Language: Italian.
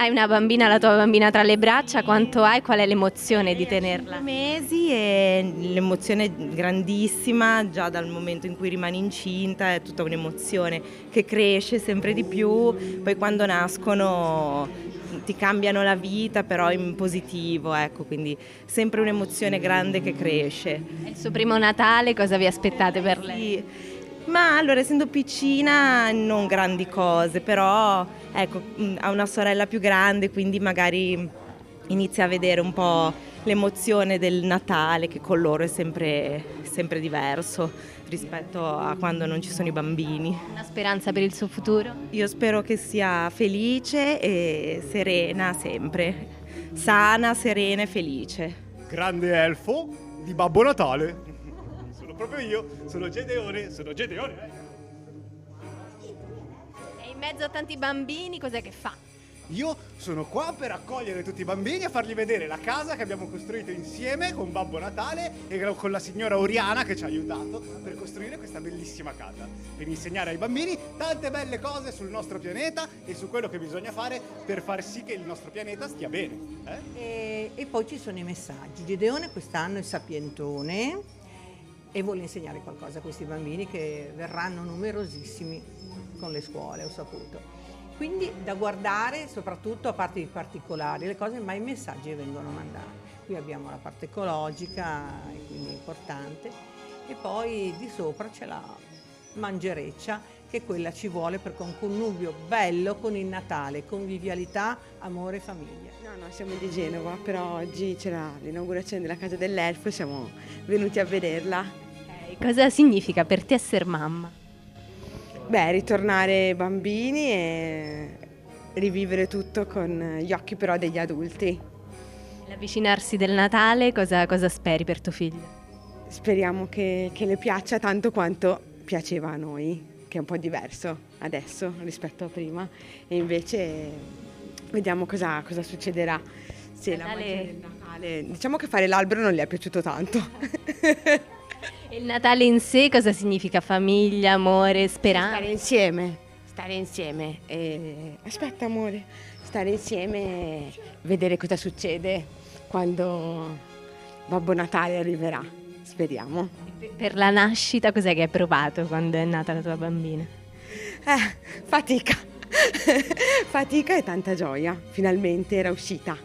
Hai una bambina, la tua bambina tra le braccia, quanto hai? Qual è l'emozione di tenerla? 5 mesi e l'emozione è grandissima, già dal momento in cui rimani incinta è tutta un'emozione che cresce sempre di più, poi quando nascono ti cambiano la vita però in positivo, ecco, quindi sempre un'emozione grande che cresce. È il suo primo Natale, cosa vi aspettate per lei? Sì, ma allora essendo piccina non grandi cose, però ecco, ha una sorella più grande, quindi magari inizia a vedere un po' l'emozione del Natale, che con loro è sempre diverso rispetto a quando non ci sono i bambini. Una speranza per il suo futuro? Io spero che sia felice e serena sempre, sana, serena e felice. Grande elfo di Babbo Natale. Sono proprio io, sono Gedeone, E in mezzo a tanti bambini, cos'è che fa? Io sono qua per accogliere tutti i bambini e fargli vedere la casa che abbiamo costruito insieme con Babbo Natale e con la signora Oriana che ci ha aiutato per costruire questa bellissima casa, per insegnare ai bambini tante belle cose sul nostro pianeta e su quello che bisogna fare per far sì che il nostro pianeta stia bene. E poi ci sono i messaggi. Gedeone quest'anno è sapientone e vuole insegnare qualcosa a questi bambini che verranno numerosissimi con le scuole, ho saputo. Quindi da guardare soprattutto a parte i particolari, le cose, ma i messaggi vengono mandati. Qui abbiamo la parte ecologica, e quindi è importante, e poi di sopra c'è la mangereccia, che quella ci vuole per un connubio bello con il Natale, convivialità, amore e famiglia. No, siamo di Genova, però oggi c'era l'inaugurazione della casa dell'elfo e siamo venuti a vederla. Cosa significa per te essere mamma? Beh, ritornare bambini e rivivere tutto con gli occhi però degli adulti. L'avvicinarsi del Natale, cosa speri per tuo figlio? Speriamo che le piaccia tanto quanto piaceva a noi, che è un po' diverso adesso rispetto a prima, e invece vediamo cosa succederà. Se la Natale- magia del Natale, diciamo che fare l'albero non gli è piaciuto tanto. E il Natale in sé cosa significa? Famiglia, amore, speranza? Stare insieme. Aspetta amore, stare insieme e vedere cosa succede quando Babbo Natale arriverà, speriamo. Per la nascita cos'è che hai provato quando è nata la tua bambina? Fatica, fatica e tanta gioia, finalmente era uscita.